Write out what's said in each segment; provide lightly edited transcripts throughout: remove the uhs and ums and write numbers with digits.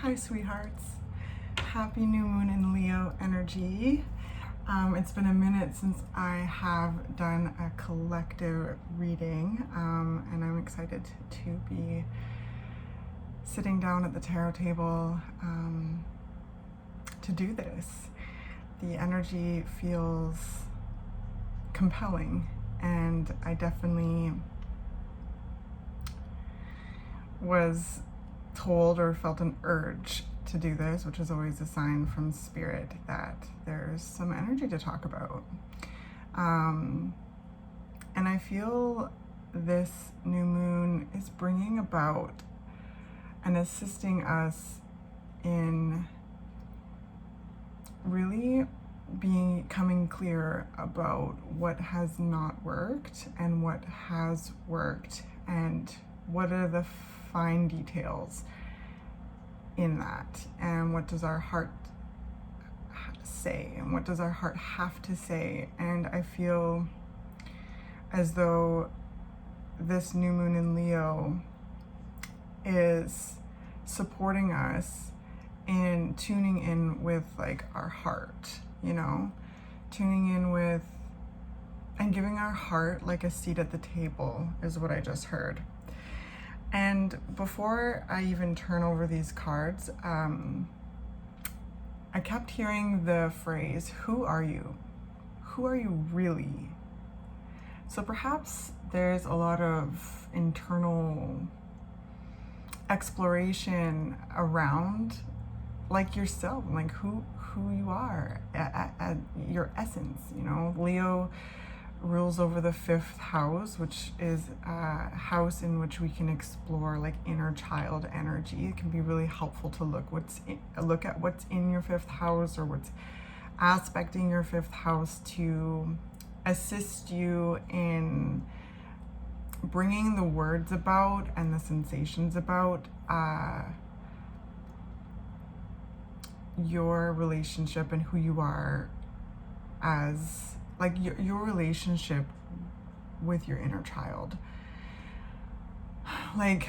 Hi, sweethearts. Happy new moon in Leo energy. It's been a minute since I have done a collective reading, and I'm excited to be sitting down at the tarot table to do this. The energy feels compelling, and I definitely was told or felt an urge to do this, which is always a sign from spirit that there's some energy to talk about. And I feel this new moon is bringing about and assisting us in really becoming clear about what has not worked and what has worked, and what are the fine details in that, and what does our heart say, and what does our heart have to say. And I feel as though this new moon in Leo is supporting us in tuning in with like our heart, tuning in with and giving our heart like a seat at the table is what I just heard. And before I even turn over these cards, I kept hearing the phrase, who are you? Who are you really? So perhaps there's a lot of internal exploration around like yourself, like who you are at your essence. Leo rules over the 5th house, which is a house in which we can explore like inner child energy. It can be really helpful to look at what's in your 5th house, or what's aspecting your 5th house, to assist you in bringing the words about and the sensations about your relationship and who you are as like your relationship with your inner child. Like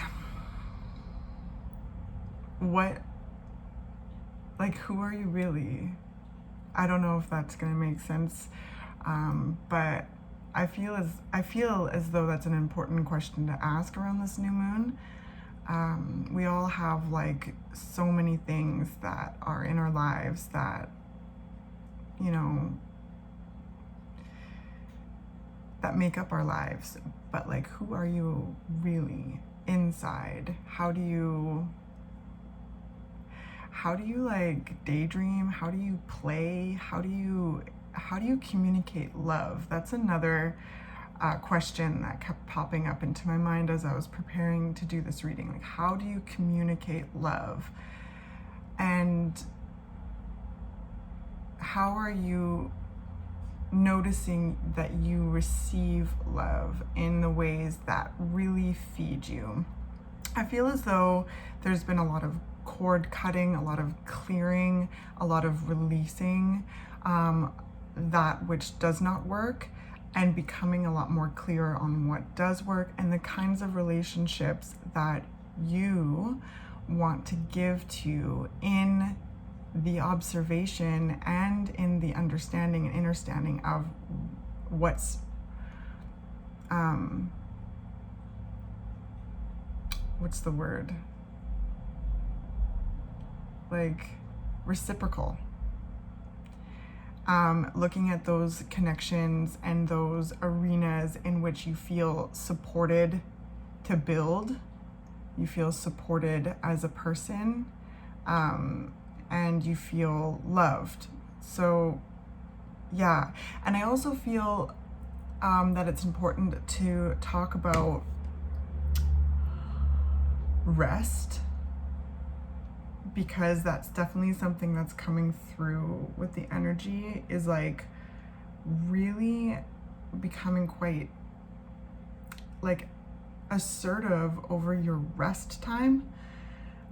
who are you really? I don't know if that's gonna make sense, but I feel as though that's an important question to ask around this new moon. We all have like so many things that are in our lives that that make up our lives, but like, who are you really inside? How do you like daydream? How do you play? How do you communicate love? That's another question that kept popping up into my mind as I was preparing to do this reading. Like, how do you communicate love? And how are you noticing that you receive love in the ways that really feed you? I feel as though there's been a lot of cord cutting, a lot of clearing, a lot of releasing that which does not work, and becoming a lot more clear on what does work, and the kinds of relationships that you want to give to in the observation and in the understanding and understanding of what's the word? Like reciprocal. Looking at those connections and those arenas in which you feel supported to build, you feel supported as a person, and you feel loved. So yeah, and I also feel that it's important to talk about rest, because that's definitely something that's coming through with the energy, is like really becoming quite like assertive over your rest time,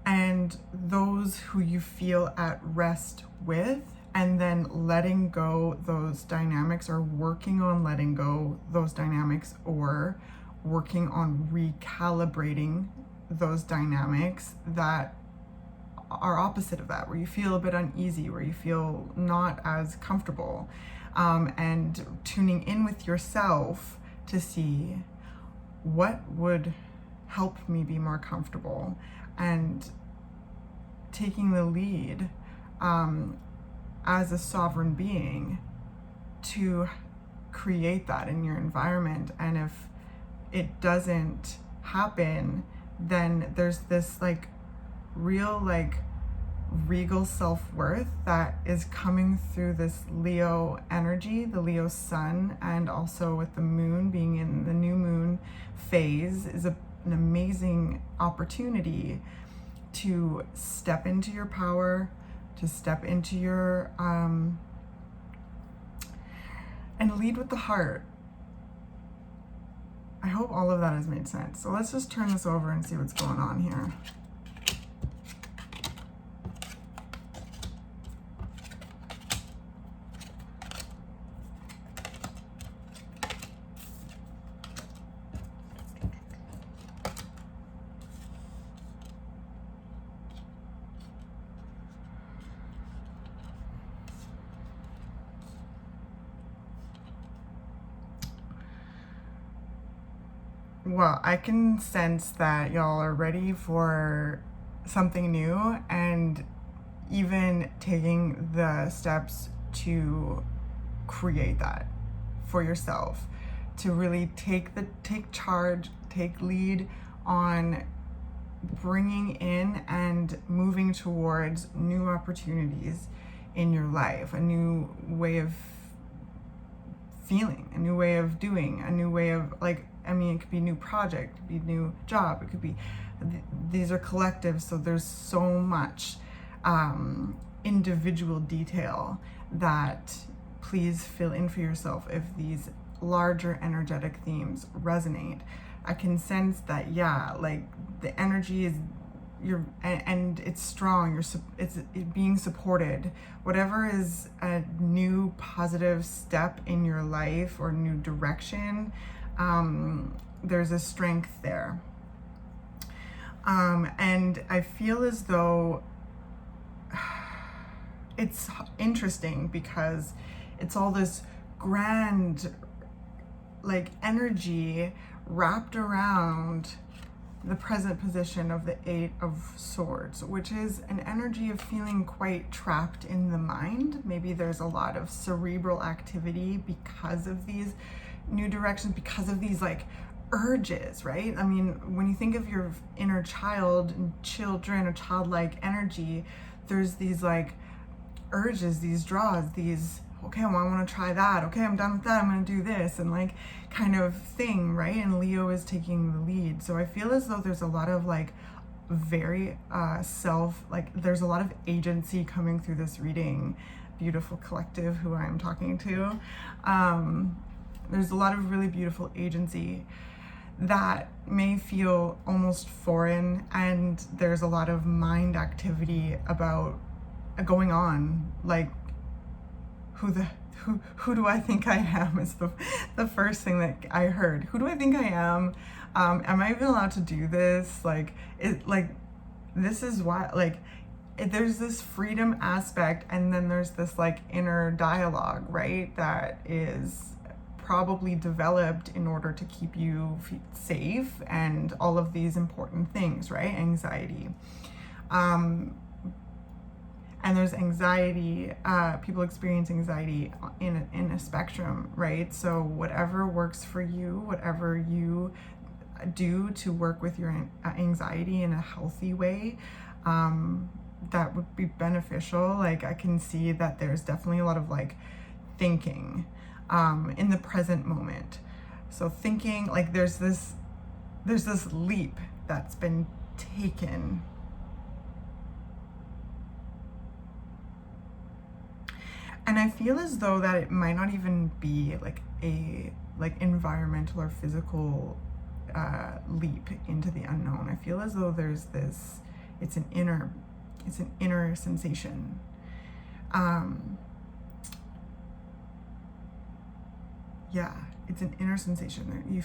and those who you feel at rest with, and then letting go those dynamics, or working on letting go those dynamics, or working on recalibrating those dynamics that are opposite of that, where you feel a bit uneasy, where you feel not as comfortable, and tuning in with yourself to see what would help me be more comfortable, and taking the lead as a sovereign being to create that in your environment. And if it doesn't happen, then there's this like real like regal self-worth that is coming through this Leo energy, the Leo sun, and also with the moon being in the new moon phase is an amazing opportunity to step into your power, to step into your and lead with the heart. I hope all of that has made sense. So let's just turn this over and see what's going on here. Well, I can sense that y'all are ready for something new, and even taking the steps to create that for yourself, to really take charge, take lead on bringing in and moving towards new opportunities in your life, a new way of feeling, a new way of doing, a new way of like, I mean, it could be a new project, it could be a new job, it could be, these are collectives, so there's so much individual detail that please fill in for yourself if these larger energetic themes resonate. I can sense that, yeah, like the energy is, and it's strong, it's being supported. Whatever is a new positive step in your life or new direction, there's a strength there. And I feel as though it's interesting because it's all this grand like energy wrapped around the present position of the Eight of Swords, which is an energy of feeling quite trapped in the mind. Maybe there's a lot of cerebral activity because of these new directions, because of these like urges, right? I mean, when you think of your inner child and children or childlike energy, there's these like urges, these draws, these, okay, well, I want to try that. Okay, I'm done with that. I'm going to do this, and like kind of thing, right? And Leo is taking the lead. So I feel as though there's a lot of like very there's a lot of agency coming through this reading. Beautiful collective who I'm talking to. There's a lot of really beautiful agency that may feel almost foreign, and there's a lot of mind activity about going on, like who do I think I am is the first thing that I heard. Who do I think I am? Am I even allowed to do this? This is why, there's this freedom aspect, and then there's this like inner dialogue, right? That is probably developed in order to keep you safe and all of these important things, right? Anxiety. And there's anxiety, people experience anxiety in a spectrum, right? So whatever works for you, whatever you do to work with your anxiety in a healthy way, that would be beneficial. Like I can see that there's definitely a lot of like thinking in the present moment. So thinking, like there's this leap that's been taken. And I feel as though that it might not even be like a environmental or physical leap into the unknown. I feel as though there's this, it's an inner sensation. Yeah, it's an inner sensation.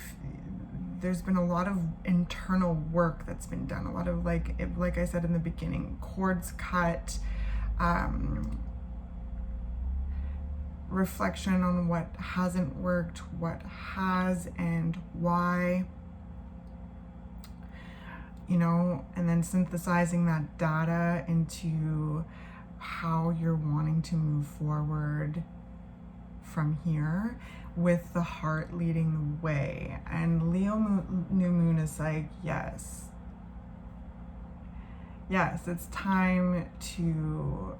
there's been a lot of internal work that's been done, a lot of like I said in the beginning, cords cut, reflection on what hasn't worked, what has, and why, you know, and then synthesizing that data into how you're wanting to move forward from here, with the heart leading the way. And Leo new moon is like, yes, it's time to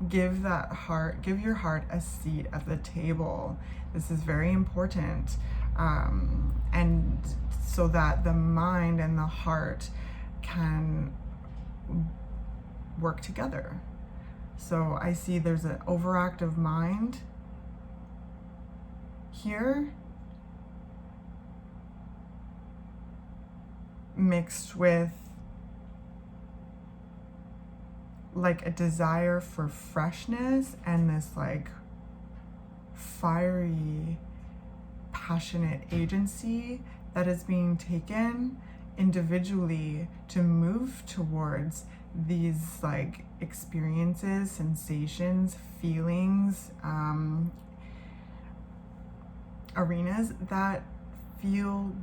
give your heart a seat at the table. This is very important, and so that the mind and the heart can work together. So I see there's an overactive mind here, mixed with like a desire for freshness and this like fiery, passionate agency that is being taken individually to move towards these like experiences, sensations, feelings, arenas that feel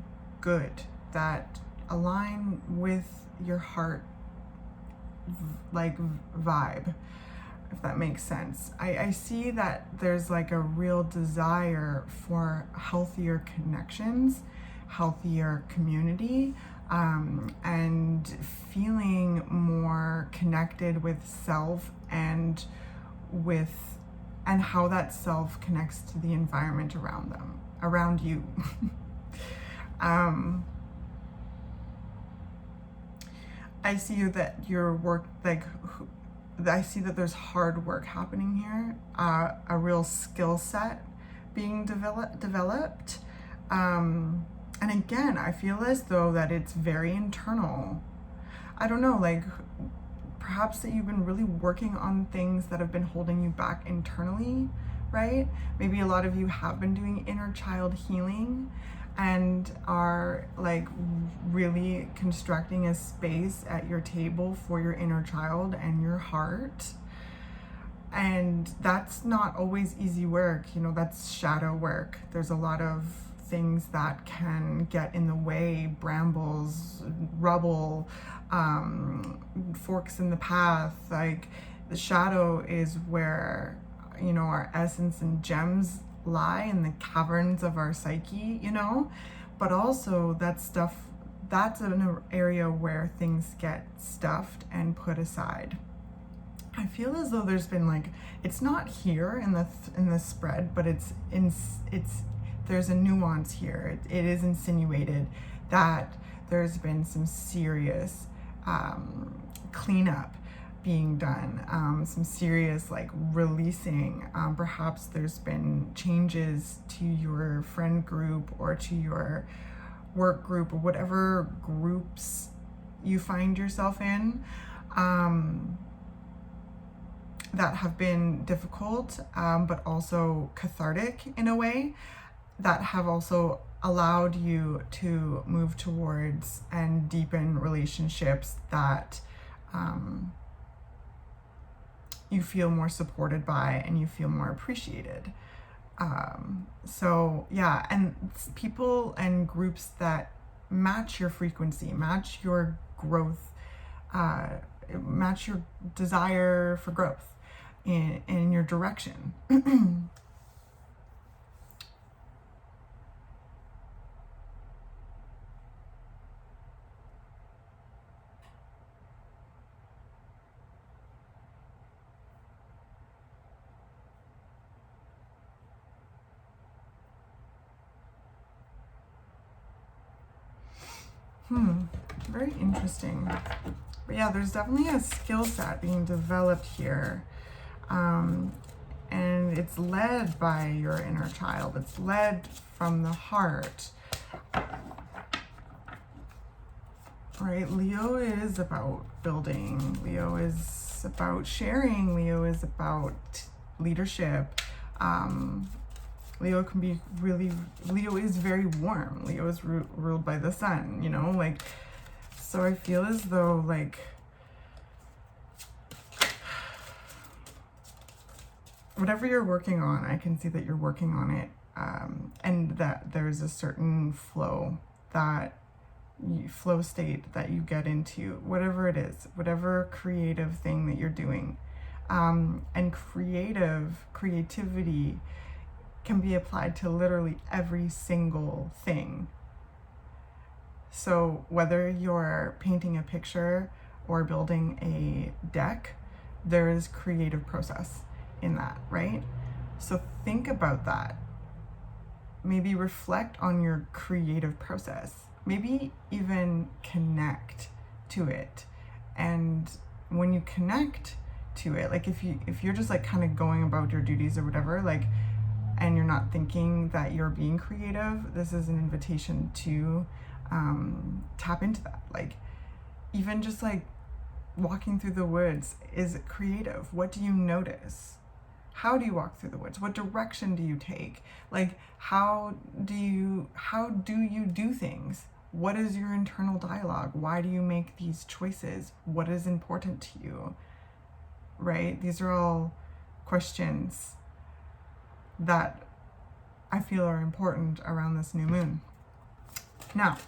good, that align with your heart like vibe, if that makes sense. I see that there's like a real desire for healthier connections, healthier community, and feeling more connected with self and how that self connects to the environment around you. I see that your work, I see that there's hard work happening here, a real skill set being developed. And again, I feel as though that it's very internal. I don't know, like perhaps that you've been really working on things that have been holding you back internally, right? Maybe a lot of you have been doing inner child healing and are like really constructing a space at your table for your inner child and your heart. And that's not always easy work, you know, that's shadow work. There's a lot of things that can get in the way, brambles, rubble, forks in the path. Like the shadow is where, you know, our essence and gems lie, in the caverns of our psyche, you know, but also that's an area where things get stuffed and put aside. I feel as though there's been like, it's not here in the spread, but there's a nuance here. It is insinuated that there's been some serious cleanup being done, some serious like releasing. Perhaps there's been changes to your friend group or to your work group or whatever groups you find yourself in, that have been difficult, but also cathartic in a way, that have also allowed you to move towards and deepen relationships that you feel more supported by and you feel more appreciated. So yeah, and people and groups that match your frequency, match your growth, match your desire for growth in your direction. Very interesting. But yeah, there's definitely a skill set being developed here. And it's led by your inner child. It's led from the heart. Right? Leo is about building. Leo is about sharing. Leo is about leadership. Leo can be really, Leo is very warm. Leo is ruled by the sun, you know, like, so I feel as though like whatever you're working on, I can see that you're working on it, and that there's a certain flow state that you get into, whatever it is, whatever creative thing that you're doing. And creativity can be applied to literally every single thing. So whether you're painting a picture or building a deck, there is creative process in that, right? So think about that. Maybe reflect on your creative process. Maybe even connect to it. And when you connect to it, like if you're just like kind of going about your duties or whatever, like, and you're not thinking that you're being creative, this is an invitation to tap into that. Like even just like walking through the woods is creative. What do you notice? How do you walk through the woods? What direction do you take? Like how do you do things? What is your internal dialogue? Why do you make these choices? What is important to you? Right? These are all questions that I feel are important around this new moon. Now,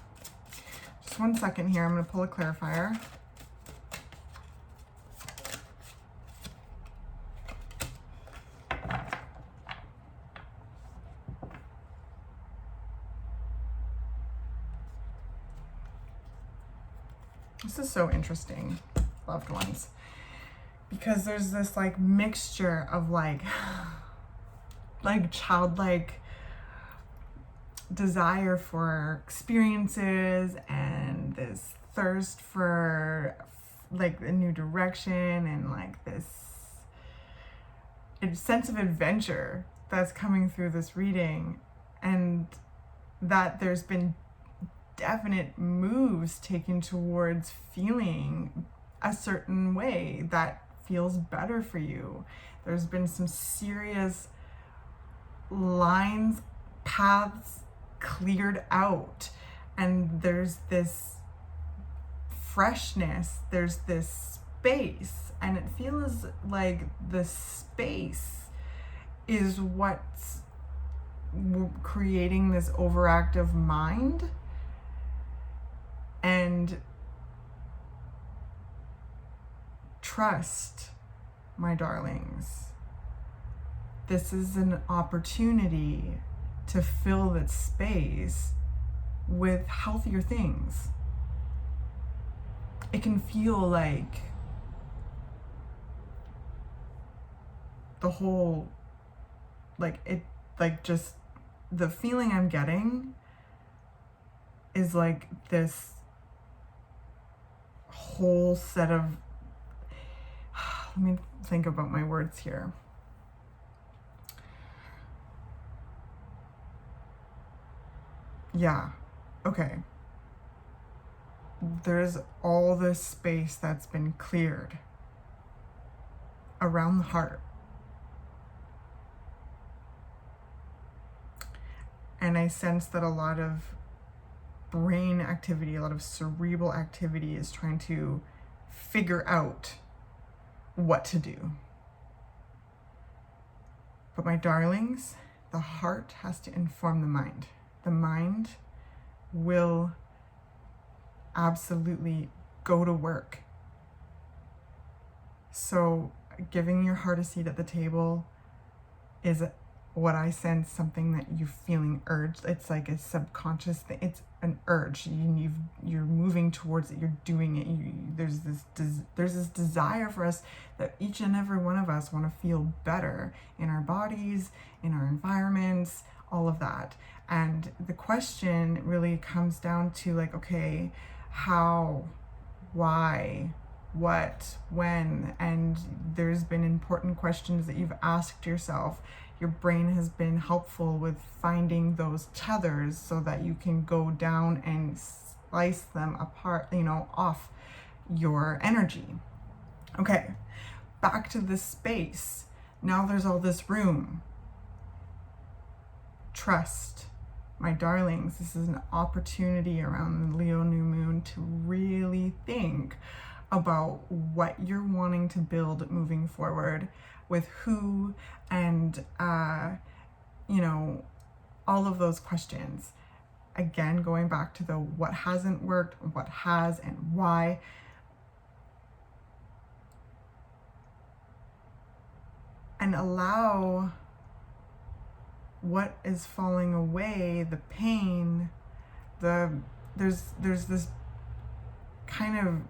just 1 second here. I'm going to pull a clarifier. This is so interesting, loved ones, because there's this like mixture of like childlike desire for experiences and this thirst for like a new direction and like this sense of adventure that's coming through this reading, and that there's been definite moves taken towards feeling a certain way that feels better for you. There's been some serious lines, paths cleared out, and there's this freshness, there's this space, and it feels like the space is what's creating this overactive mind. And trust, my darlings, this is an opportunity to fill that space with healthier things. It can feel like the whole, like it, like just the feeling I'm getting is like this whole set of, let me think about my words here. Yeah, okay. There's all this space that's been cleared around the heart. And I sense that a lot of brain activity, a lot of cerebral activity is trying to figure out what to do. But my darlings, the heart has to inform the mind. The mind will absolutely go to work. So giving your heart a seat at the table is what I sense, something that you're feeling urged. It's like a subconscious thing. It's an urge. You're moving towards it. You're doing it. There's this desire for us that each and every one of us want to feel better in our bodies, in our environments, all of that. And the question really comes down to like, okay, how, why, what, when? And there's been important questions that you've asked yourself. Your brain has been helpful with finding those tethers so that you can go down and slice them apart, off your energy. Okay, back to this space. Now there's all this room. trust, my darlings. This is an opportunity around the Leo new moon to really think about what you're wanting to build moving forward, with who, and you know, all of those questions. Again, going back to the what hasn't worked, what has, and why. And allow what is falling away, the pain, there's this kind of,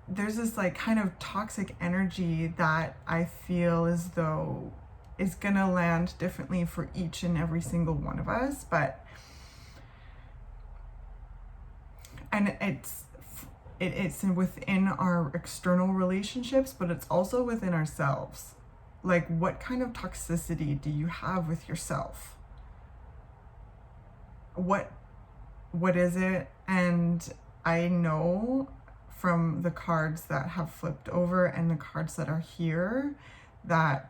there's this like kind of toxic energy that I feel as though is gonna land differently for each and every single one of us, and it's within our external relationships, but it's also within ourselves. Like, what kind of toxicity do you have with yourself? What is it? And I know from the cards that have flipped over and the cards that are here that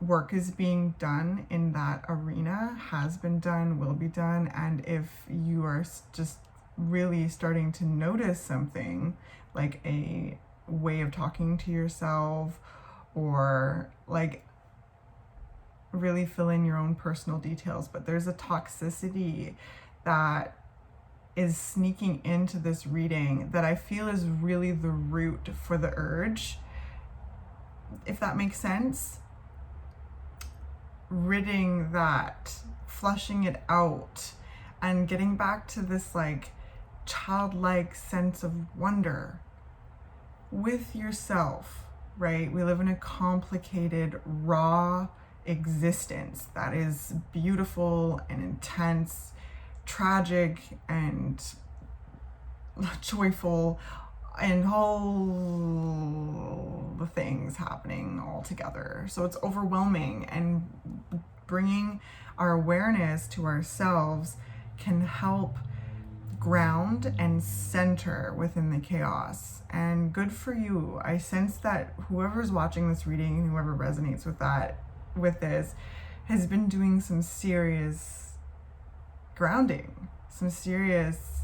work is being done in that arena, has been done, will be done. And if you are just really starting to notice something, like a way of talking to yourself, or like really fill in your own personal details, but there's a toxicity that is sneaking into this reading that I feel is really the root for the urge, if that makes sense. Ridding that, flushing it out, and getting back to this like childlike sense of wonder with yourself, right? We live in a complicated, raw existence that is beautiful and intense, tragic and joyful, and all the things happening all together. So it's overwhelming, and bringing our awareness to ourselves can help ground and center within the chaos. And good for you. I sense that whoever's watching this reading and whoever resonates with this has been doing some serious grounding, some serious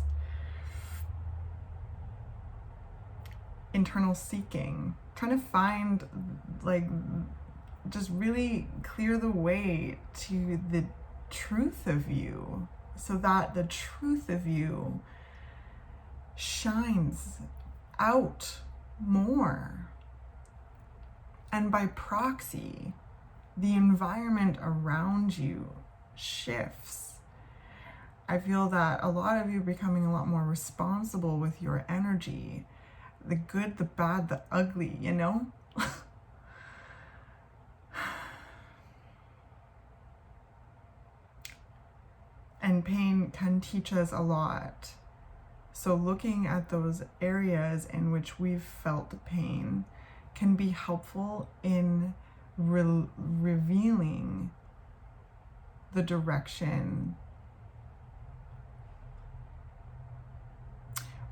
internal seeking, trying to find, like, just really clear the way to the truth of you, so that the truth of you shines out more. And by proxy, the environment around you shifts. I feel that a lot of you are becoming a lot more responsible with your energy, the good, the bad, the ugly, you know? And pain can teach us a lot. So looking at those areas in which we've felt pain can be helpful in revealing the direction,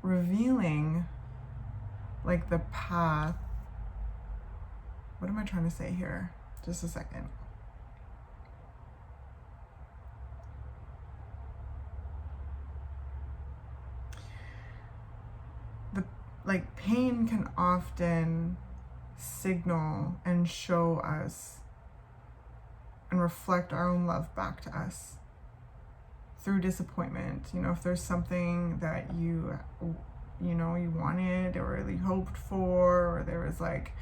revealing like the path. What am I trying to say here? Just a second. Like, pain can often signal and show us and reflect our own love back to us through disappointment. You know, if there's something that you wanted or really hoped for, or there was like,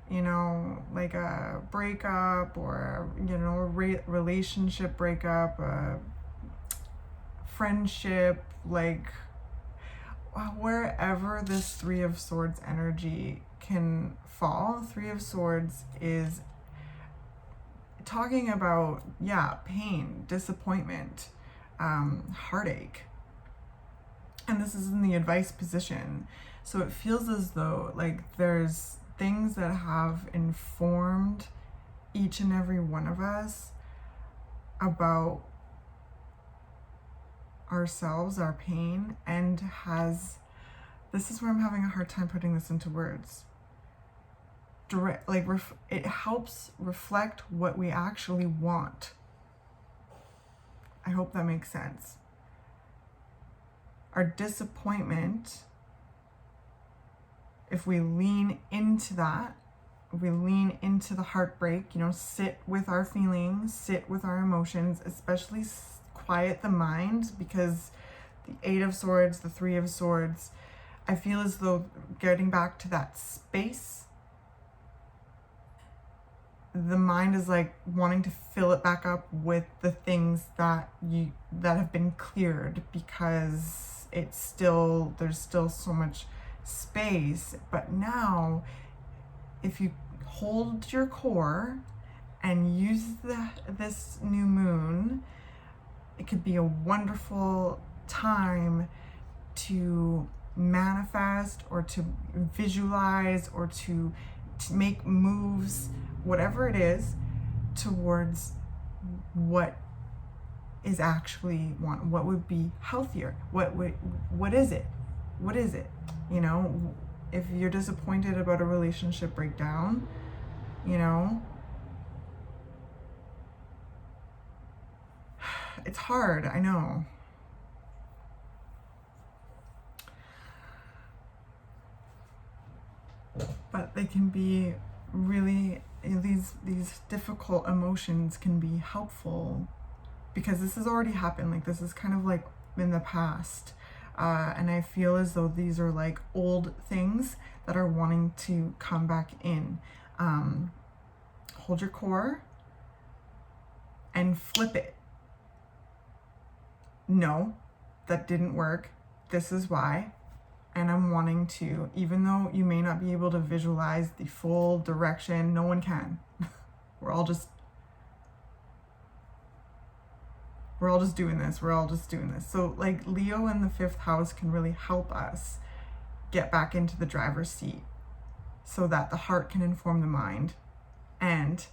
you know, like a breakup, or, you know, a relationship breakup, a friendship, like, wherever this Three of Swords energy can fall. Three of Swords is talking about, pain, disappointment, heartache. And this is in the advice position. So it feels as though like there's things that have informed each and every one of us about ourselves, our pain, and this is where I'm having a hard time putting this into words. direct, like it helps reflect what we actually want. I hope that makes sense. Our disappointment, if we lean into that, if we lean into the heartbreak, sit with our feelings, sit with our emotions, especially quiet the mind, because the Eight of Swords, the Three of Swords, I feel as though getting back to that space, the mind is like wanting to fill it back up with the things that have been cleared, because there's still so much space. But now, if you hold your core and use this new moon, it could be a wonderful time to manifest, or to visualize, or to make moves, whatever it is, towards what is actually what would be healthier. What is it? If you're disappointed about a relationship breakdown, it's hard, I know. But they can be really, these difficult emotions can be helpful, because this has already happened. Like, this is kind of like in the past. And I feel as though these are like old things that are wanting to come back in. Hold your core and flip it. No, that didn't work. This is why. And I'm wanting to, even though you may not be able to visualize the full direction, no one can. We're all just doing this. So like Leo in the 5th house can really help us get back into the driver's seat, so that the heart can inform the mind, and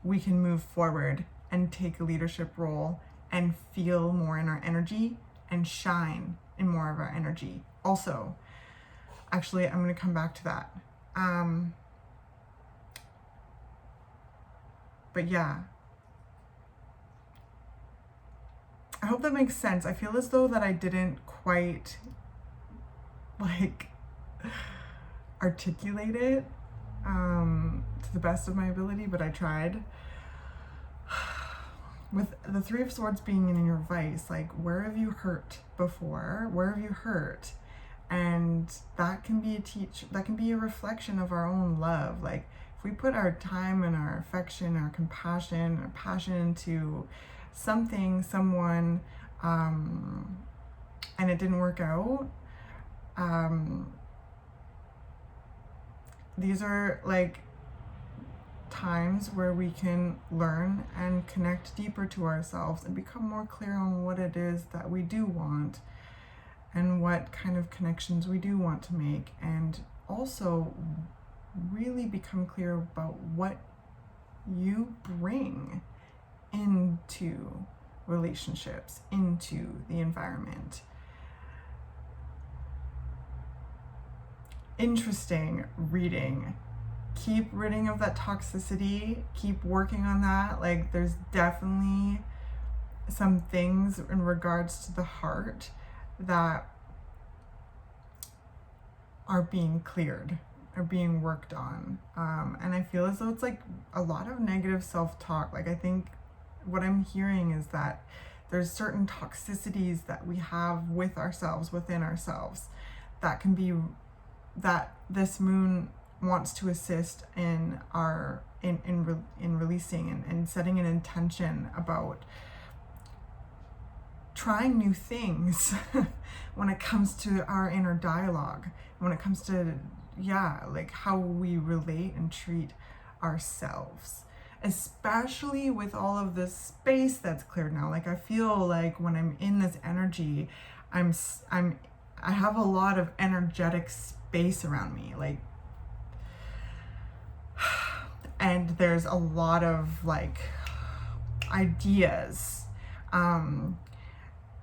we can move forward and take a leadership role and feel more in our energy and shine in more of our energy. Also, actually, I'm going to come back to that. But yeah, I hope that makes sense. I feel as though that I didn't quite articulate it to the best of my ability, but I tried. With the Three of Swords being in your vice, like, where have you hurt before? Where have you hurt? And that can be a reflection of our own love. Like, if we put our time and our affection, our compassion, our passion into something, someone, and it didn't work out, these are like times where we can learn and connect deeper to ourselves and become more clear on what it is that we do want and what kind of connections we do want to make, and also really become clear about what you bring into relationships, into the environment. Interesting reading. Keep ridding of that toxicity, keep working on that. Like, there's definitely some things in regards to the heart that are being cleared, are being worked on. And I feel as though it's like a lot of negative self-talk. Like, I think what I'm hearing is that there's certain toxicities that we have with ourselves, within ourselves, that can be, that this moon wants to assist in our in releasing and setting an intention about trying new things when it comes to our inner dialogue, when it comes to like how we relate and treat ourselves, especially with all of this space that's cleared now. Like, I feel like when I'm in this energy, I have a lot of energetic space around me, like, and there's a lot of like ideas,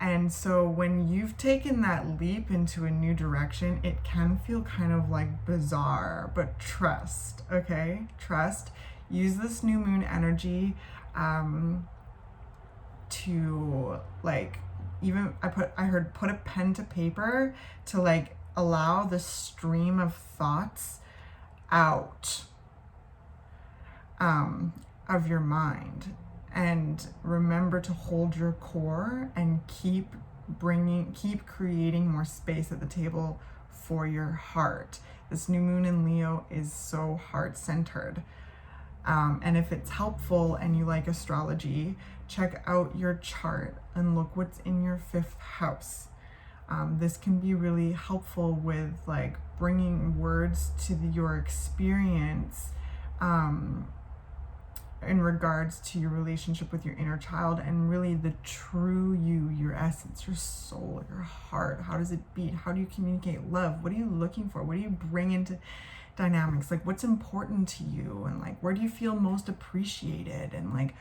And so when you've taken that leap into a new direction, it can feel kind of like bizarre, but trust, okay? Trust. Use this new moon energy to like, even I heard put a pen to paper to like allow the stream of thoughts out of your mind, and remember to hold your core and keep creating more space at the table for your heart. This new moon in Leo is so heart-centered. And if it's helpful and you like astrology, check out your chart and look what's in your 5th house. This can be really helpful with like bringing words to your experience in regards to your relationship with your inner child and really the true you, your essence, your soul, your heart. How does it beat? How do you communicate love? What are you looking for? What do you bring into dynamics? Like, what's important to you? And like, where do you feel most appreciated? And like,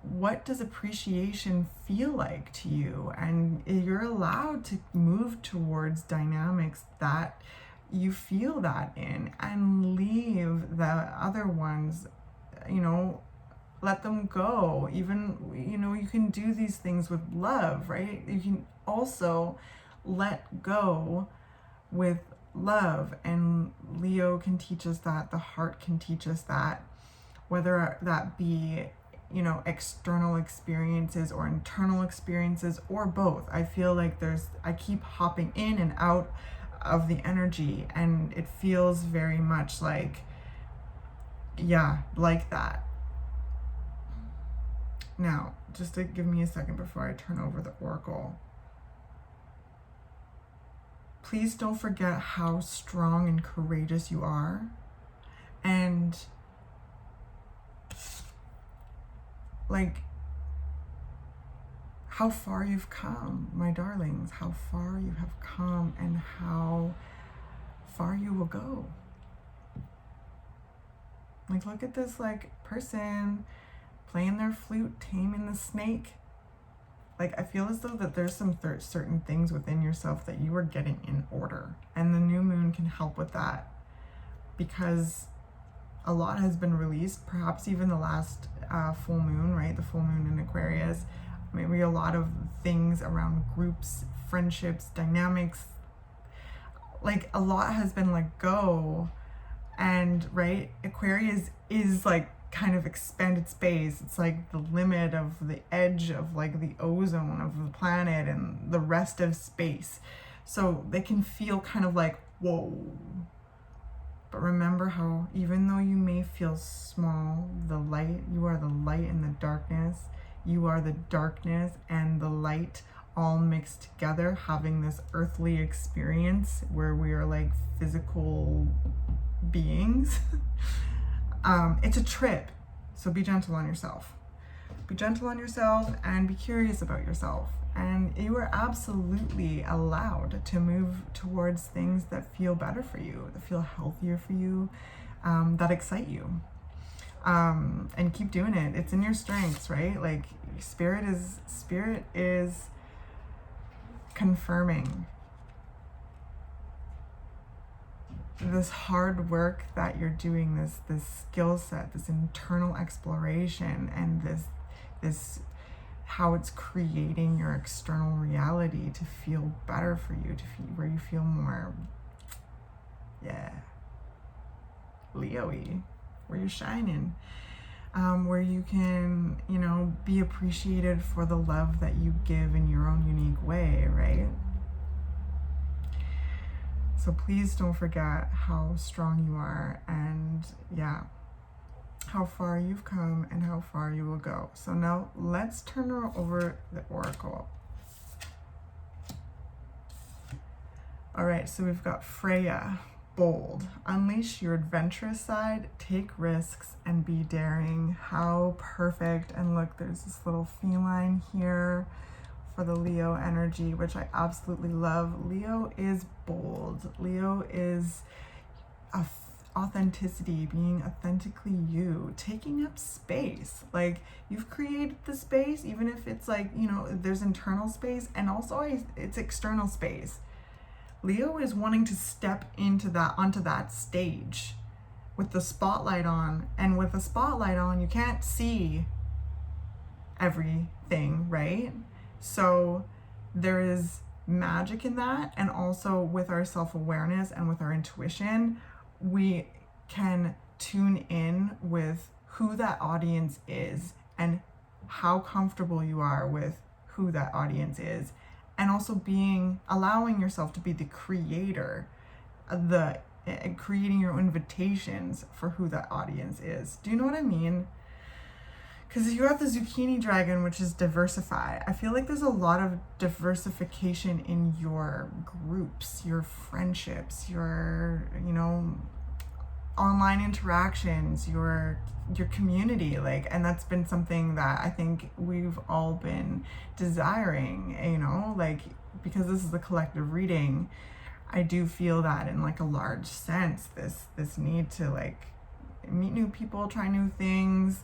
what does appreciation feel like to you? And you're allowed to move towards dynamics that you feel that in, and leave the other ones, you know, let them go. Even, you know, you can do these things with love, right? You can also let go with love, and Leo can teach us that, the heart can teach us that, whether that be, you know, external experiences or internal experiences or both. I feel like I keep hopping in and out of the energy, and it feels very much like, yeah, like that. Now, just to give me a second before I turn over the oracle. Please don't forget how strong and courageous you are, and like how far you've come, my darlings, how far you have come and how far you will go. Like, look at this like person playing their flute, taming the snake. Like, I feel as though that there's some certain things within yourself that you are getting in order, and the new moon can help with that, because a lot has been released, perhaps even the last full moon, right? The full moon in Aquarius, maybe a lot of things around groups, friendships, dynamics, like a lot has been let go. And right, Aquarius is like kind of expanded space. It's like the limit of the edge of like the ozone of the planet and the rest of space. So they can feel kind of like, whoa. But remember how even though you may feel small, the light, you are the light in the darkness. You are the darkness and the light all mixed together, having this earthly experience where we are like physical beings. It's a trip, so be gentle on yourself. Be gentle on yourself and be curious about yourself. And you are absolutely allowed to move towards things that feel better for you, that feel healthier for you, that excite you. And keep doing it. It's in your strengths, right? Like spirit is confirming this hard work that you're doing, this skill set, this internal exploration, and this how it's creating your external reality to feel better for you, to feel where you feel more, yeah, Leo-y, where you're shining, where you can, you know, be appreciated for the love that you give in your own unique way, right? So please don't forget how strong you are, and yeah, how far you've come and how far you will go. So now let's turn over the oracle. All right, so we've got Freya, bold. Unleash your adventurous side, take risks, and be daring. How perfect. And look, there's this little feline here for the Leo energy, which I absolutely love. Leo is bold. Leo is authenticity, being authentically you, taking up space. Like, you've created the space, even if it's like, you know, there's internal space and also it's external space. Leo is wanting to step into that, onto that stage with the spotlight on. And with the spotlight on, you can't see everything, right? So there is magic in that. And also with our self-awareness and with our intuition, we can tune in with who that audience is and how comfortable you are with who that audience is, and also allowing yourself to be the creator, creating your invitations for who that audience is. Do you know what I mean? Because you have the zucchini dragon, which is diversify. I feel like there's a lot of diversification in your groups, your friendships, your, you know, online interactions, your community, like, and that's been something that I think we've all been desiring, you know, like, because this is a collective reading, I do feel that in like a large sense, this need to like meet new people, try new things,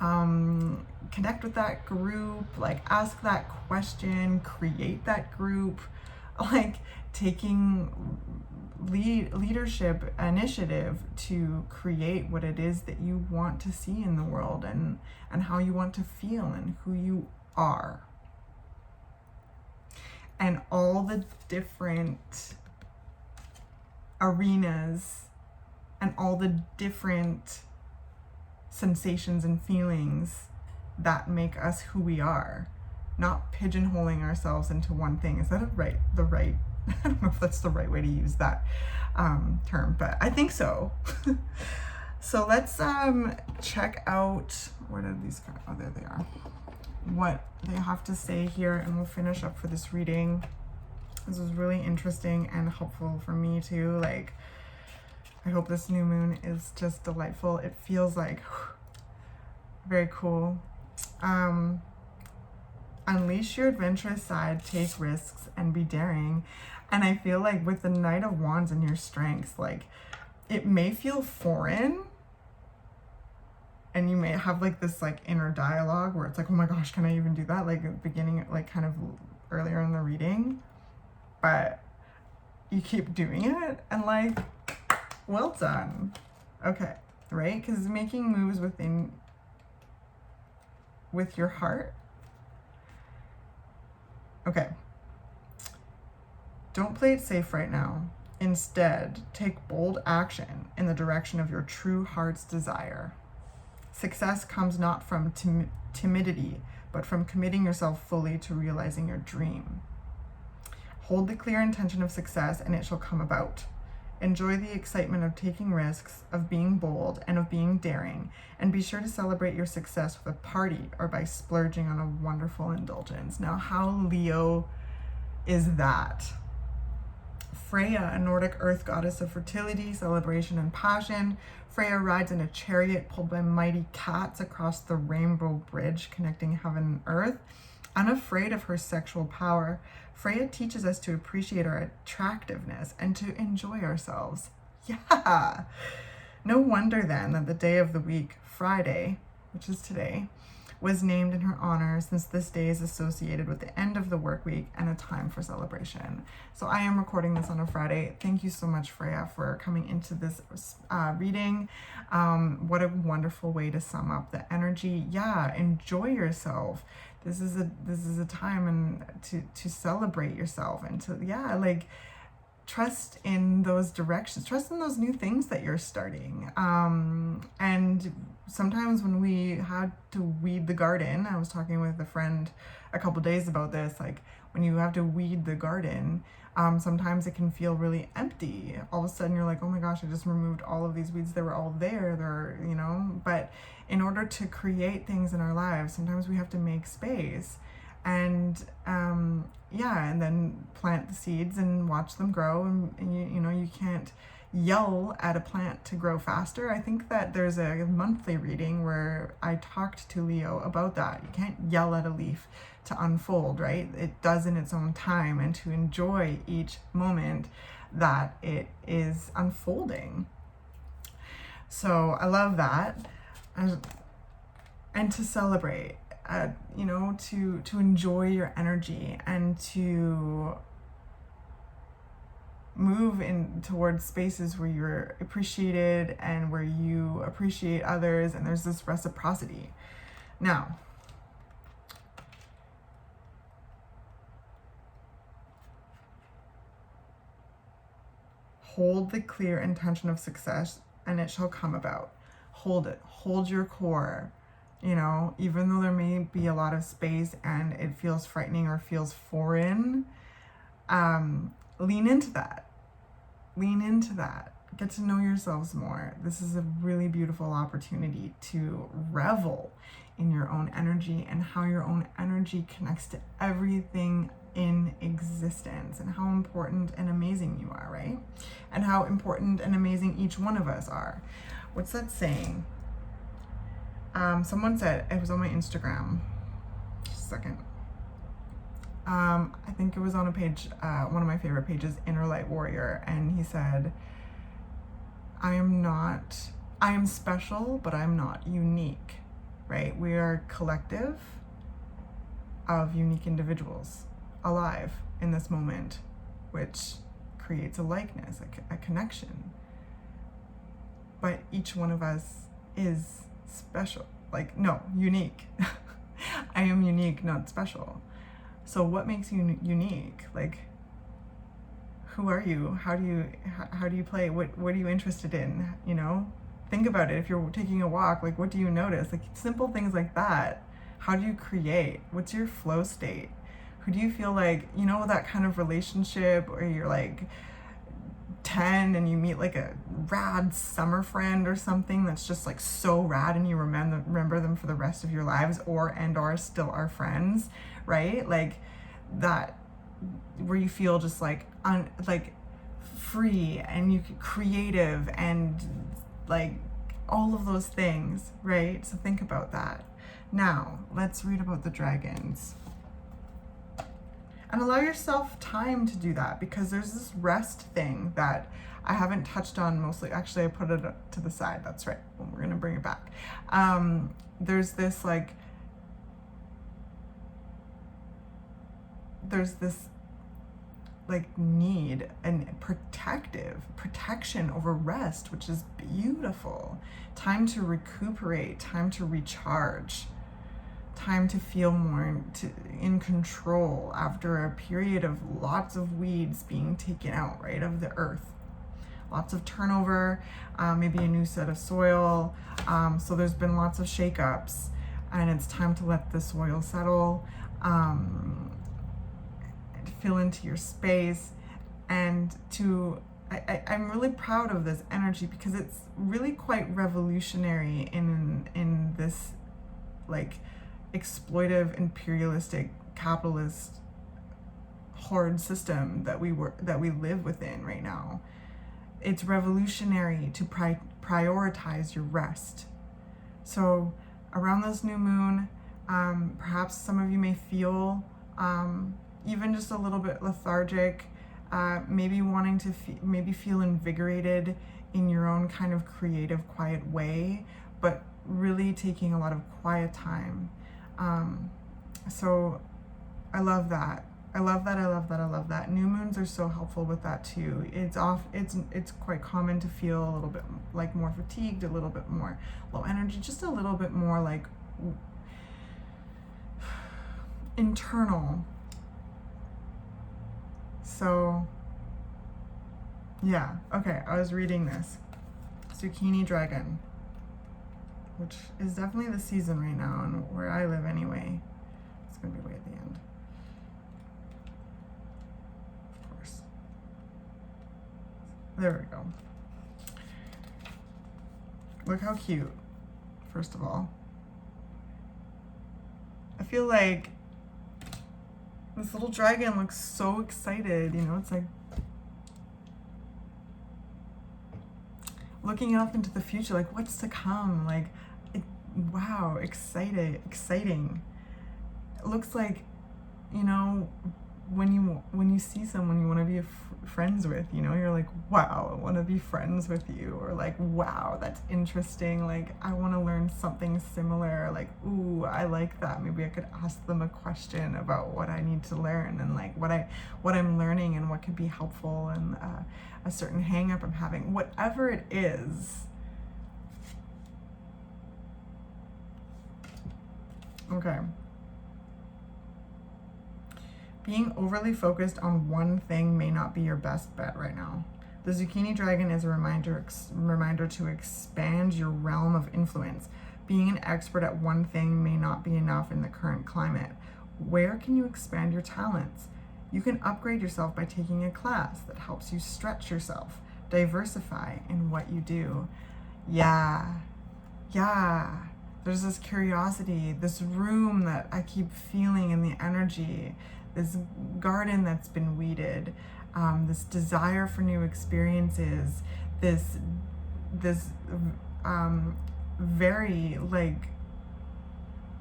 connect with that group, like ask that question, create that group, like taking leadership initiative to create what it is that you want to see in the world, and how you want to feel and who you are, and all the different arenas and all the different sensations and feelings that make us who we are, not pigeonholing ourselves into one thing. Is that the right I don't know if that's the right way to use that term, but I think so. So let's check out, where did these go? Oh, there they are. What they have to say here, and we'll finish up for this reading. This was really interesting and helpful for me too. Like, I hope this new moon is just delightful. It feels like very cool. Unleash your adventurous side, take risks, and be daring. And I feel like with the Knight of Wands and your strengths, like, it may feel foreign, and you may have like this like inner dialogue where it's like, oh my gosh, can I even do that? Like at the beginning, like kind of earlier in the reading, but you keep doing it, and like, well done. Okay, right? Because making moves with your heart. Okay. Don't play it safe right now. Instead, take bold action in the direction of your true heart's desire. Success comes not from timidity, but from committing yourself fully to realizing your dream. Hold the clear intention of success, and it shall come about. Enjoy the excitement of taking risks, of being bold, and of being daring, and be sure to celebrate your success with a party or by splurging on a wonderful indulgence. Now, how Leo is that? Freya, a Nordic earth goddess of fertility, celebration, and passion. Freya rides in a chariot pulled by mighty cats across the rainbow bridge connecting heaven and earth. Unafraid of her sexual power, Freya teaches us to appreciate our attractiveness and to enjoy ourselves. Yeah! No wonder then that the day of the week, Friday, which is today, was named in her honor, since this day is associated with the end of the work week and a time for celebration. So I am recording this on a Friday. Thank you so much, Freya, for coming into this reading. What a wonderful way to sum up the energy. Yeah, enjoy yourself. This is a time and to celebrate yourself, and to, yeah, like, trust in those directions, trust in those new things that you're starting. And sometimes when we had to weed the garden, I was talking with a friend a couple days about this, like when you have to weed the garden, sometimes it can feel really empty. All of a sudden you're like, oh my gosh, I just removed all of these weeds. They were all there. They're, you know, but in order to create things in our lives, sometimes we have to make space. And yeah, and then plant the seeds and watch them grow. And you know, you can't yell at a plant to grow faster. I think that there's a monthly reading where I talked to Leo about that. You can't yell at a leaf to unfold, right? It does in its own time, and to enjoy each moment that it is unfolding. So I love that. And to celebrate, you know, to enjoy your energy and to move in towards spaces where you're appreciated and where you appreciate others, and there's this reciprocity. Now, hold the clear intention of success and it shall come about. Hold it. Hold your core. You know, even though there may be a lot of space and it feels frightening or feels foreign, lean into that. Lean into that. Get to know yourselves more. This is a really beautiful opportunity to revel in your own energy and how your own energy connects to everything in existence, and how important and amazing you are, right? And how important and amazing each one of us are. What's that saying? Someone said, it was on my Instagram, just a second. I think it was on a page, one of my favorite pages, Inner Light Warrior, and he said, I am special, but I'm not unique, right? We are a collective of unique individuals alive in this moment, which creates a likeness, a connection. But each one of us is special, unique. I am unique, not special. So what makes you unique? Like, who are you? How do you play? What are you interested in? You know, think about it. If you're taking a walk, like, what do you notice? Like, simple things like that. How do you create? What's your flow state? Who do you feel like, you know, that kind of relationship where you're like 10 and you meet like a rad summer friend or something that's just like so rad and you remember them for the rest of your lives, or still are friends, right? Like that, where you feel just like free and you creative and like all of those things, right? So think about that. Now let's read about the dragons. And allow yourself time to do that, because there's this rest thing that I haven't touched on mostly. Actually, I put it to the side. That's right. Well, we're going to bring it back. There's this need and protection over rest, which is beautiful. Time to recuperate, time to recharge, time to feel more in control after a period of lots of weeds being taken out, right, of the earth. Lots of turnover, maybe a new set of soil. So there's been lots of shakeups, and it's time to let the soil settle, feel into your space, and I'm really proud of this energy because it's really quite revolutionary in this like exploitive, imperialistic, capitalist horde system that we live within right now. It's revolutionary to prioritize your rest. So around this new moon, perhaps some of you may feel even just a little bit lethargic, maybe wanting to maybe feel invigorated in your own kind of creative, quiet way, but really taking a lot of quiet time. So I love that. I love that. New moons are so helpful with that too. It's quite common to feel a little bit like more fatigued, a little bit more low energy, just a little bit more like internal. So yeah, okay, I was reading this. Zucchini Dragon, which is definitely the season right now, and where I live anyway. It's gonna be way at the end. Of course. There we go. Look how cute, first of all. I feel like this little dragon looks so excited, you know, it's like looking off into the future, like what's to come, like, wow, exciting. It looks like, you know, when you see someone you want to be friends with, you know, you're like, wow, I want to be friends with you, or like, wow, that's interesting, like I want to learn something similar, like, ooh, I like that, maybe I could ask them a question about what I need to learn, and like what I'm learning and what could be helpful, and a certain hang up I'm having, whatever it is. Okay. Being overly focused on one thing may not be your best bet right now. The Zucchini Dragon is a reminder to expand your realm of influence. Being an expert at one thing may not be enough in the current climate. Where can you expand your talents? You can upgrade yourself by taking a class that helps you stretch yourself, diversify in what you do. Yeah. There's this curiosity, this room that I keep feeling in the energy, this garden that's been weeded, this desire for new experiences, this very like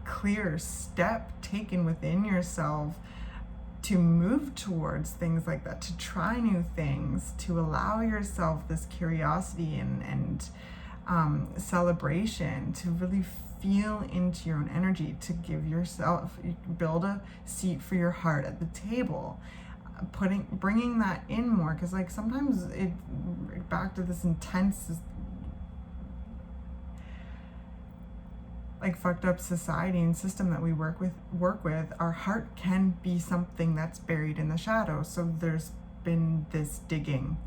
clear step taken within yourself to move towards things like that, to try new things, to allow yourself this curiosity and celebration, to really feel into your own energy, to give yourself, build a seat for your heart at the table, bringing that in more, because like sometimes it back to this intense like fucked up society and system that we work with, our heart can be something that's buried in the shadows. So there's been this digging,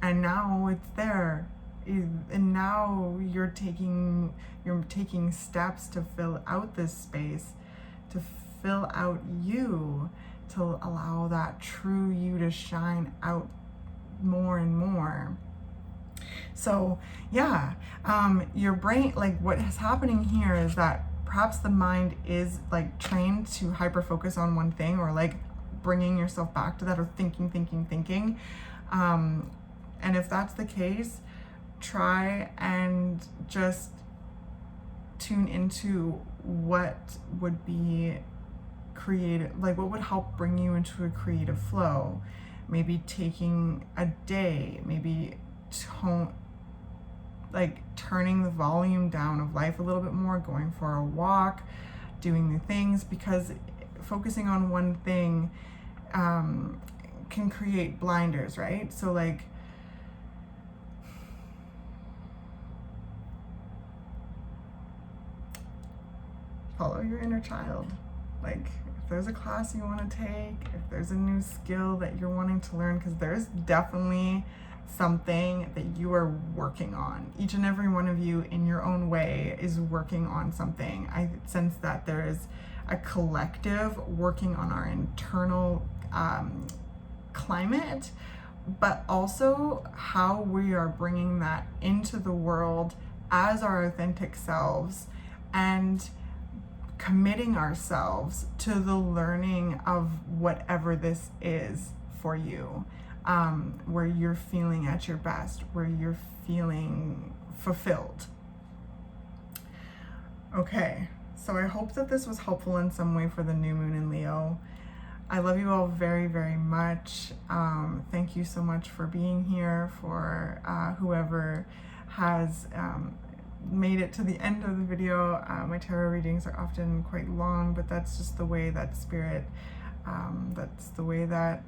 and now it's there, and now you're taking steps to fill out this space, to fill out you, to allow that true you to shine out more and more. So yeah, your brain, like what is happening here is that perhaps the mind is like trained to hyper focus on one thing, or like bringing yourself back to that, or thinking. And if that's the case, try and just tune into what would be creative, like what would help bring you into a creative flow. Maybe taking a day, maybe turning the volume down of life a little bit more, going for a walk, doing new things, because focusing on one thing can create blinders, right? So like follow your inner child. Like if there's a class you want to take, if there's a new skill that you're wanting to learn, because there's definitely something that you are working on. Each and every one of you in your own way is working on something. I sense that there is a collective working on our internal climate, but also how we are bringing that into the world as our authentic selves, and committing ourselves to the learning of whatever this is for you, where you're feeling at your best, where you're feeling fulfilled. Okay, so I hope that this was helpful in some way for the new moon in Leo. I love you all very, very much. Thank you so much for being here, for whoever has made it to the end of the video. My tarot readings are often quite long, but that's just the way that spirit, that's the way that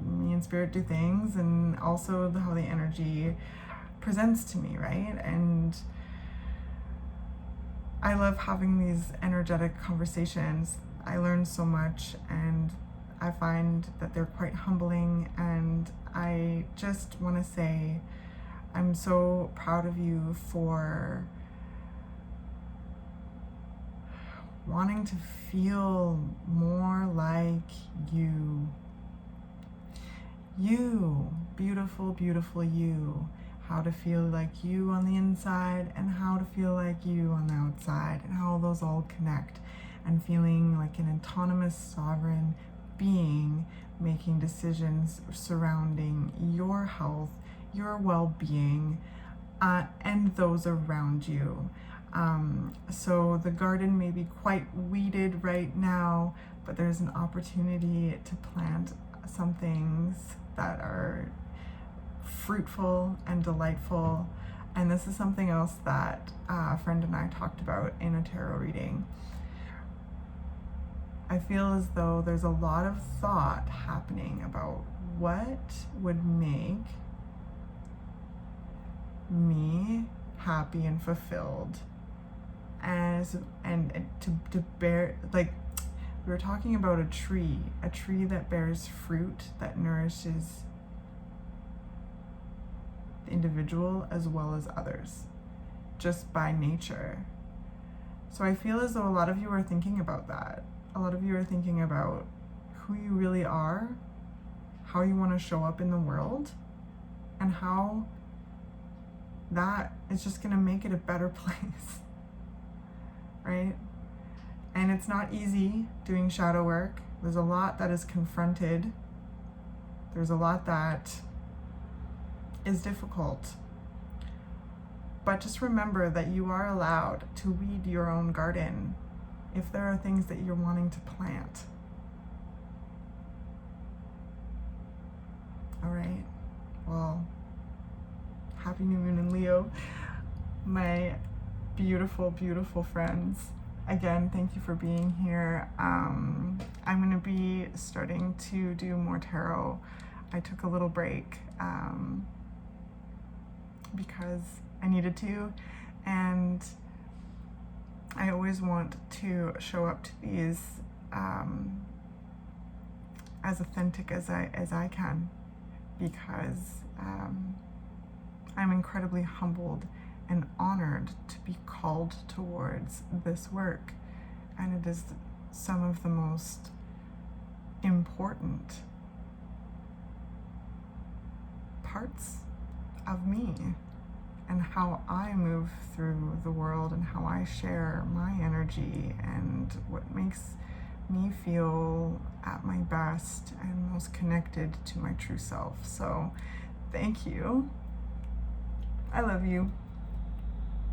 me and spirit do things, and also how the energy presents to me, right? And I love having these energetic conversations. I learn so much, and I find that they're quite humbling, and I just want to say I'm so proud of you for wanting to feel more like you. You, beautiful, beautiful you. How to feel like you on the inside, and how to feel like you on the outside, and how those all connect, and feeling like an autonomous, sovereign being, making decisions surrounding your health, your well-being, and those around you. So the garden may be quite weeded right now, but there's an opportunity to plant some things that are fruitful and delightful. And this is something else that a friend and I talked about in a tarot reading. I feel as though there's a lot of thought happening about what would make me happy and fulfilled, and to bear, like, we were talking about a tree that bears fruit that nourishes the individual as well as others, just by nature. So I feel as though a lot of you are thinking about that. A lot of you are thinking about who you really are, how you want to show up in the world, and how that is just going to make it a better place, right? And it's not easy doing shadow work. There's a lot that is confronted. There's a lot that is difficult. But just remember that you are allowed to weed your own garden if there are things that you're wanting to plant. All right, well, happy new moon in Leo, my beautiful, beautiful friends. Again, thank you for being here. I'm going to be starting to do more tarot. I took a little break because I needed to, and I always want to show up to these as authentic as I can, because I'm incredibly humbled and honored to be called towards this work, and it is some of the most important parts of me and how I move through the world and how I share my energy and what makes me feel at my best and most connected to my true self. So thank you. I love you.